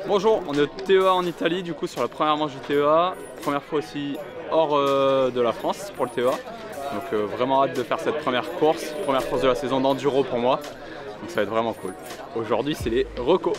Bonjour, on est au TEA en Italie, du coup sur la première manche du TEA, première fois aussi hors de la France pour le TEA. Donc vraiment hâte de faire cette première course de la saison d'enduro pour moi. Donc ça va être vraiment cool. Aujourd'hui c'est les recos.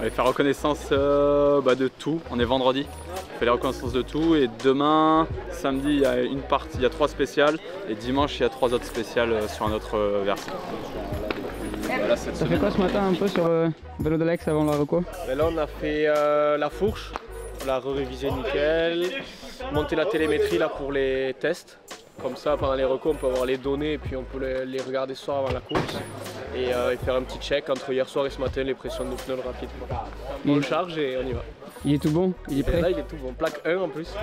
On va faire reconnaissance de tout, on est vendredi. On fait les reconnaissances de tout et demain, samedi, il y a une partie, il y a 3 spéciales et dimanche il y a 3 autres spéciales sur un autre versant. Voilà, Ça fait quoi ce matin un peu sur vélo de l'Aix avant la reco? Là on a fait la fourche, on l'a révisé nickel, monter la télémétrie là pour les tests. Comme ça pendant les recos on peut avoir les données et puis on peut les regarder ce soir avant la course et faire un petit check entre hier soir et ce matin, les pressions de pneus rapides. On le charge et on y va. Il est tout bon? Il est prêt? Et là il est tout bon, plaque 1 en plus.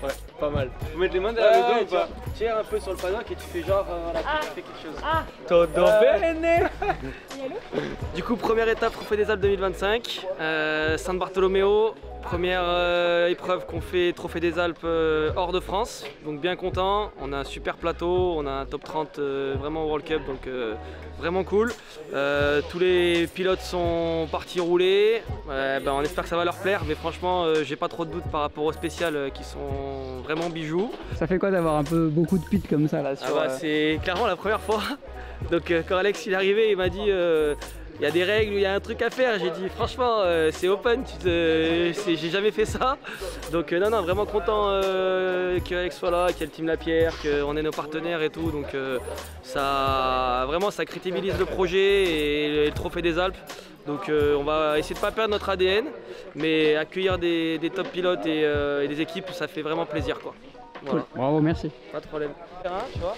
Ouais, pas mal. Faut mettre les mains derrière le dos ou pas? Tire un peu sur le paddock et tu fais genre voilà, tu fais quelque chose. Todo bene. Du coup, première étape Trophée des Alpes 2025, San Bartolomeo, première épreuve qu'on fait Trophée des Alpes hors de France, donc bien content. On a un super plateau, on a un top 30 vraiment au World Cup, donc vraiment cool. Tous les pilotes sont partis rouler, on espère que ça va leur plaire, mais franchement j'ai pas trop de doutes par rapport aux spéciales qui sont vraiment bijoux. Ça fait quoi d'avoir un peu beaucoup de pit comme ça là sur, C'est clairement la première fois. Donc quand Alex il est arrivé, il m'a dit il y a des règles, il y a un truc à faire. J'ai dit franchement c'est open, j'ai jamais fait ça. Donc non, vraiment content que Alex soit là, qu'il y ait le team Lapierre, qu'on ait nos partenaires et tout. Donc ça crédibilise le projet et le Trophée des Alpes. Donc on va essayer de ne pas perdre notre ADN, mais accueillir des top pilotes et des équipes, ça fait vraiment plaisir quoi. Voilà. Cool. Bravo, merci. Pas de problème. Tu vois.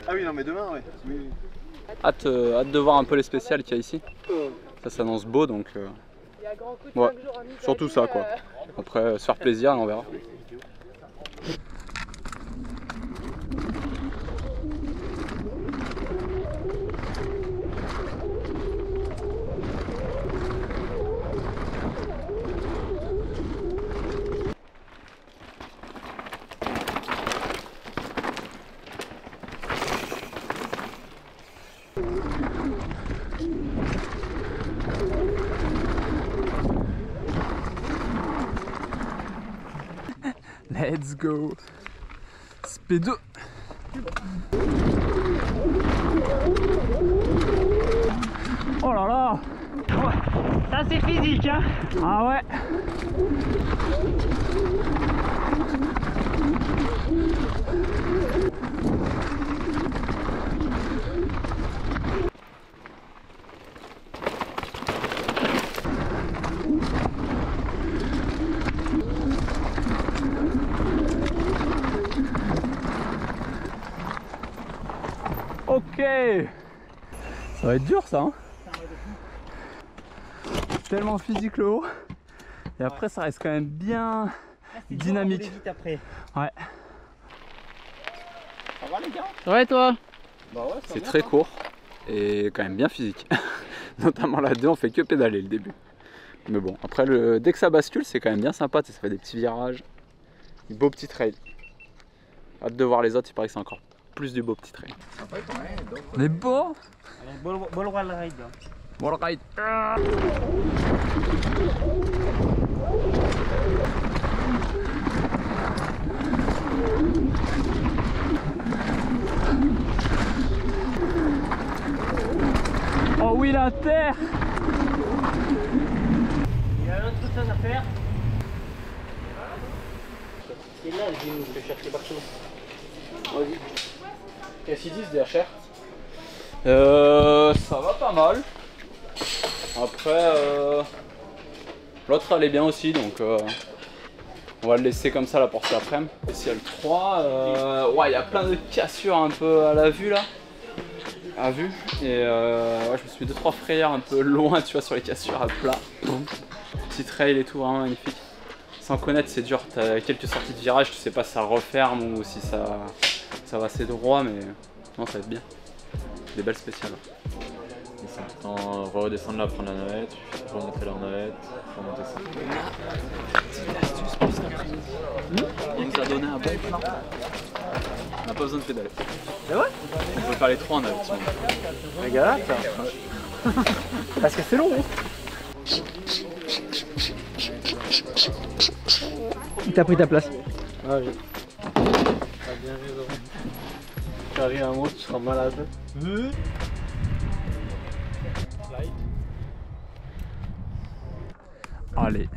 Ah oui, non mais demain, ouais. Oui. Hâte de voir un peu les spéciales qu'il y a ici. Ça s'annonce beau donc ouais, surtout ça quoi. Après se faire plaisir et on verra. Let's go. Speedo. Oh là là. Ça c'est physique hein. Ah ouais. Ok. Ça va être dur ça hein. Tellement physique le haut. Et après ça reste quand même bien dynamique. Vite après. Ouais. Ça va les gars? Ça va et toi? Bah ouais, C'est très court et quand même bien physique. Notamment là 2 on fait que pédaler le début. Mais bon, après dès que ça bascule c'est quand même bien sympa, ça fait des petits virages. Des beaux petits trails. Hâte de voir les autres, il paraît que c'est encore plus du beau petit trail. On est bon. Bon wall ride. Bon ride. Oh oui la terre. Il y a un autre chose à faire. Et là, je vais chercher Barcelone. Vas-y. Qu'est-ce qu'ils disent DHR? Ça va pas mal. Après, l'autre elle est bien aussi, donc on va le laisser comme ça là pour cet après-midi. Et si elle 3, ouais, il y a plein de cassures un peu à la vue là. À vue. Et ouais, je me suis mis 2-3 frayeurs un peu loin, tu vois, sur les cassures à plat. Petit trail et tout, vraiment magnifique. Sans connaître, c'est dur. T'as quelques sorties de virage, tu sais pas si ça referme ou si ça va assez droit, mais non, ça va être bien. Des belles spéciales. Descendre tout le temps, redescendre là, prendre la navette, remonter la navette, remonter ça. Petite astuce pour cet après-midi. On nous a donné un bon plan. On n'a pas besoin de pédaler. C'est vrai? On peut faire les 3 en navette. Regarde ça. Parce que c'est long. Il t'a pris ta place. Ah oui. T'as bien raison. Tu arrives à un moment, tu seras malade. Allez.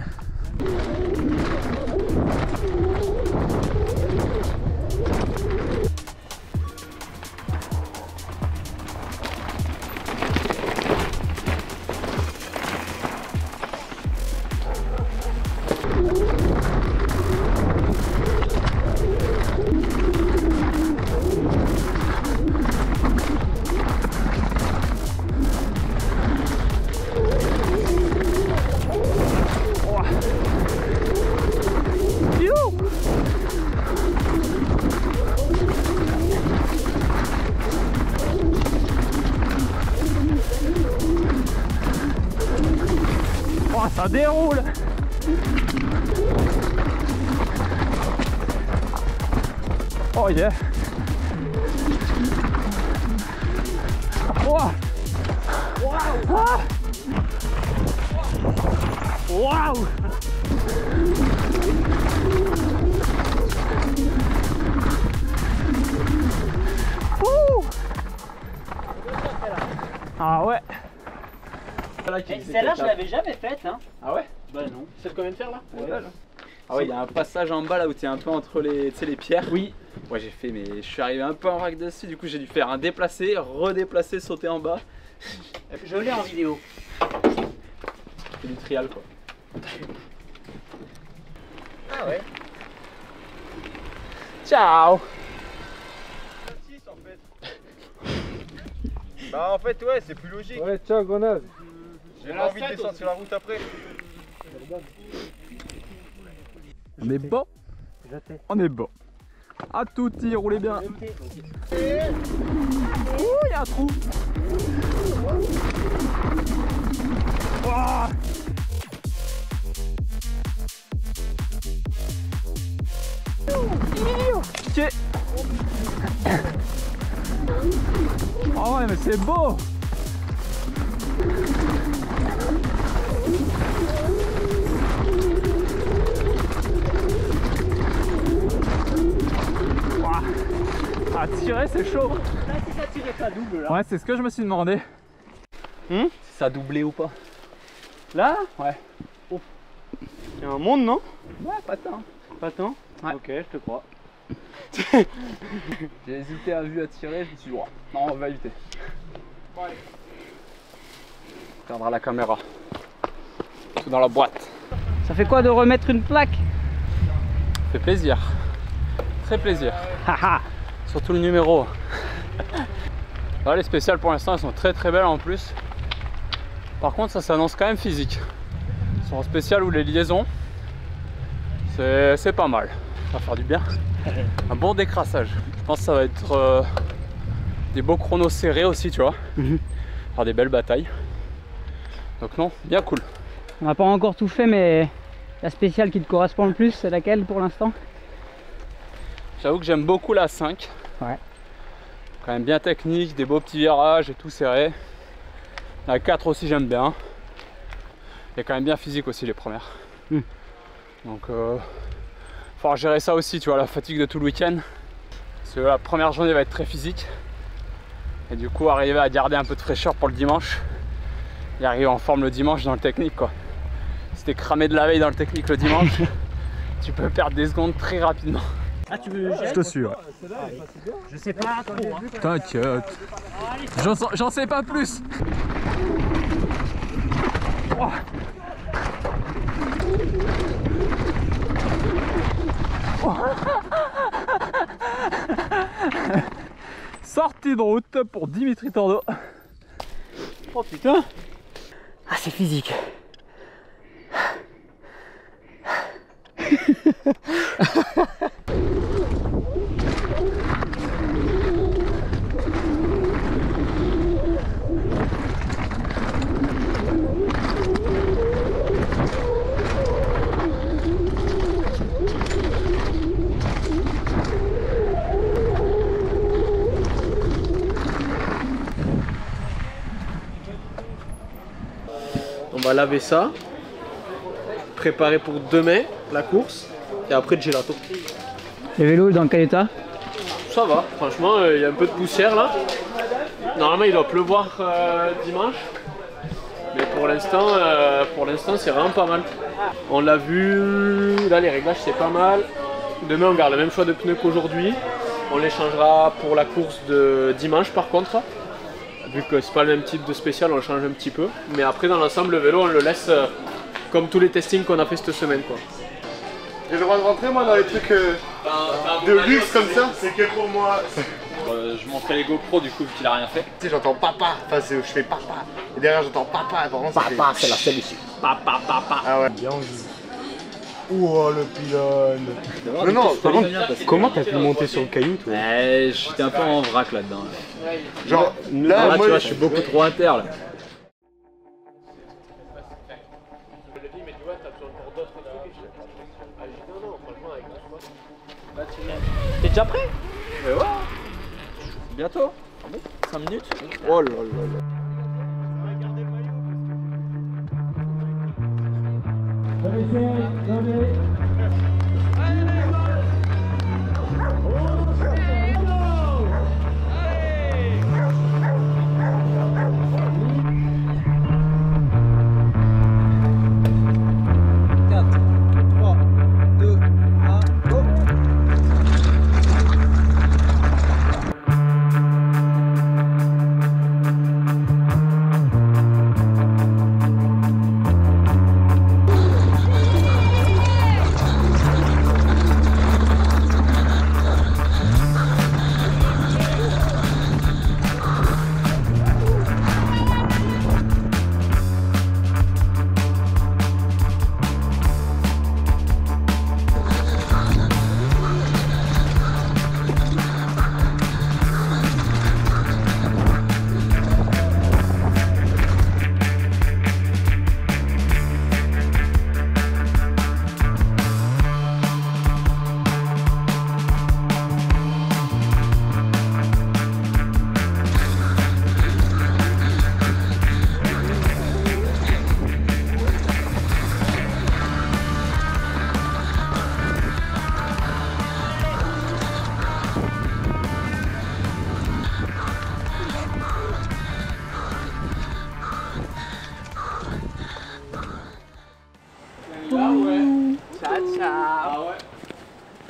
Oh, ça déroule. Oh yeah. Wow. Ah. Wow. Ah ouais. Celle-là, je l'avais jamais faite. Hein. Ah ouais? Bah non. C'est le qu'on vient de faire là? Ah ouais, il y a un passage en bas là où tu es un peu entre les, les pierres. Oui. Ouais, j'ai fait, mais je suis arrivé un peu en vrac dessus, du coup j'ai dû faire un déplacé, redéplacer, sauter en bas. Je l'ai en vidéo. C'est du trial quoi. Ah ouais. Ciao. Bah en fait ouais c'est plus logique. Ouais, ciao, grenade. J'ai pas envie de descendre sur la route après. On est bon. On est bon. À tout y, roulez bien. Ouh, il y a un trou. Ouah. Ok. Oh ouais mais c'est beau. À tirer c'est chaud. Là, si ça tirait pas double là. Ouais c'est ce que je me suis demandé. Si ça a doublé ou pas. Là? Ouais. Il y a un monde, non? Ouais pas tant. Pas tant? Ouais. Ok, je te crois. J'ai hésité à vue à tirer, je me suis dit, oh, non, on va éviter. On perdra la caméra. Tout dans la boîte. Ça fait quoi de remettre une plaque? Ça fait plaisir. Très plaisir. Haha. Surtout le numéro. Là, les spéciales pour l'instant elles sont très très belles en plus. Par contre ça s'annonce quand même physique. Sur un spécial ou les liaisons, c'est pas mal. Ça va faire du bien. Un bon décrassage. Je pense que ça va être des beaux chronos serrés aussi, tu vois. Faire des belles batailles. Donc non, bien cool. On n'a pas encore tout fait, mais la spéciale qui te correspond le plus, c'est laquelle pour l'instant? J'avoue que j'aime beaucoup la 5. Ouais. Quand même bien technique, des beaux petits virages et tout serré. La 4 aussi j'aime bien. Il y a quand même bien physique aussi les premières. Donc il faudra gérer ça aussi, tu vois, la fatigue de tout le week-end. Parce que la première journée va être très physique. Et du coup arriver à garder un peu de fraîcheur pour le dimanche. Et arriver en forme le dimanche dans le technique quoi. Si t'es cramé de la veille dans le technique le dimanche, tu peux perdre des secondes très rapidement. Ah, tu veux Je te suis. Je sais pas trop. Hein. T'inquiète. J'en sais pas plus. Oh. Oh. Sortie de route pour Dimitri Tordo. Oh putain. Ah, c'est physique. va laver ça, préparer pour demain la course et après le gelato. Le vélo dans quel état? Ça va, franchement, il y a un peu de poussière là. Normalement, il doit pleuvoir dimanche. Mais pour l'instant, c'est vraiment pas mal. On l'a vu, là les réglages c'est pas mal. Demain, on garde le même choix de pneus qu'aujourd'hui. On les changera pour la course de dimanche par contre. Vu que c'est pas le même type de spécial, on le change un petit peu. Mais après, dans l'ensemble, le vélo, on le laisse comme tous les testings qu'on a fait cette semaine, quoi. J'ai le droit de rentrer moi dans les trucs de luxe comme ça? C'est que pour moi. Je montrais les GoPro du coup vu qu'il a rien fait. Tu sais, j'entends papa, enfin je fais papa. Et derrière j'entends papa, par contre Papa, c'est la selle ici. Papa. Ah ouais. Bien vu. Oh le pylône. Non, par contre, comment t'as pu monter sur le caillou toi? J'étais un peu en vrac là-dedans. Genre là, Là moi, tu vois, je suis beaucoup trop à terre là. T'es déjà prêt? Ouais. Bientôt. 5 minutes. Oh là là.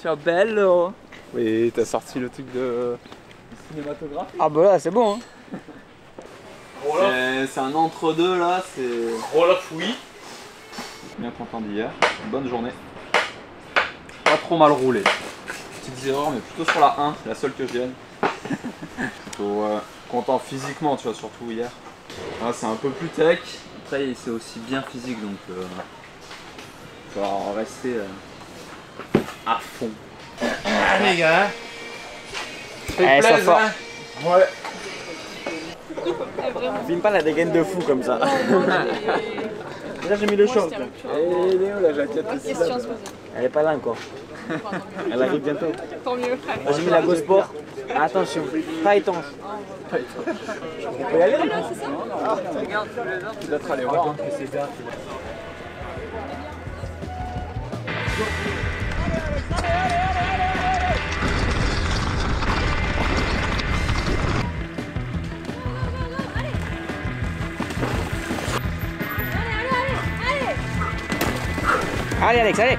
Ciao bello. Oui, t'as sorti le truc de cinématographe. Ah bah là c'est bon hein. C'est un entre-deux là, c'est... Olaf, oui. Bien content d'hier, une bonne journée. Pas trop mal roulé. Petites erreurs mais plutôt sur la 1, c'est la seule que je gagne. Plutôt content physiquement tu vois, surtout hier. Là c'est un peu plus tech, après c'est aussi bien physique donc il va falloir rester à fond. Ah les gars. Eh, ça fort. Ouais. Filme pas la dégaine de fou comme ça. Là j'ai mis le short. Et Léo la jaquette aussi là. Elle est pas là encore. Elle arrive bientôt. Tant mieux. Là j'ai mis la Go Sport. Attention, pas étanche. On peut y aller là? Tu dois aller voir. Hein. Allez Alex, allez.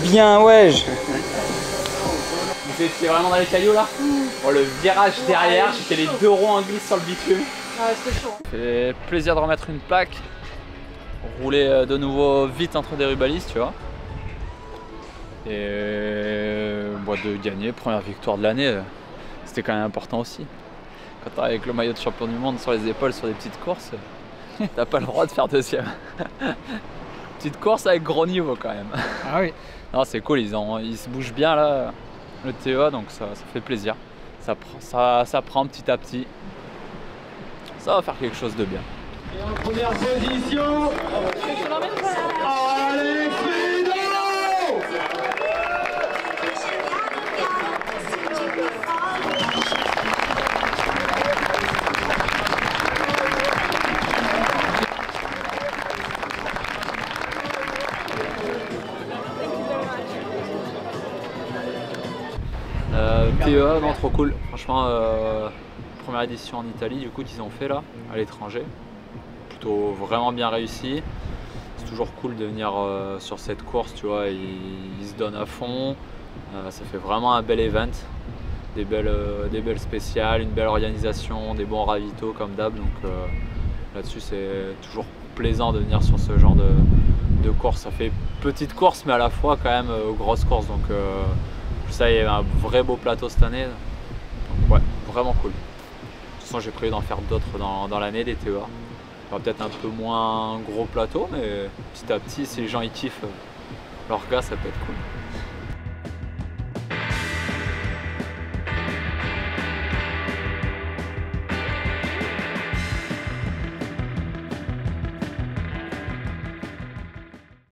Bien ouais. Vous étiez vraiment dans les cailloux là. Oh, le virage derrière, j'étais les deux ronds en glisse sur le bitume. Ah, c'était chaud. Ça fait plaisir de remettre une plaque, rouler de nouveau vite entre des rubalistes, tu vois. Et de gagner, première victoire de l'année, c'était quand même important aussi. Quand t'es avec le maillot de champion du monde sur les épaules sur des petites courses, t'as pas le droit de faire deuxième. Petite course avec gros niveau quand même. Ah oui. Non, c'est cool, ils se bougent bien là, le TEA, donc ça fait plaisir. Ça prend petit à petit. Ça va faire quelque chose de bien. Et en première position, Alex Vidal. TEA, non, trop cool. Franchement, première édition en Italie, du coup, qu'ils ont fait là, à l'étranger. Plutôt vraiment bien réussi. C'est toujours cool de venir sur cette course, tu vois, ils se donnent à fond. Ça fait vraiment un bel event. Des belles spéciales, une belle organisation, des bons ravitaux comme d'hab. Donc là-dessus, c'est toujours plaisant de venir sur ce genre de course. Ça fait petite course, mais à la fois quand même grosse course. Donc ça, il y a un vrai beau plateau cette année. Donc, ouais, vraiment cool. De toute façon, j'ai prévu d'en faire d'autres dans l'année, des TEA. Il y aura peut-être un peu moins gros plateau, mais petit à petit, si les gens y kiffent leur gars, ça peut être cool.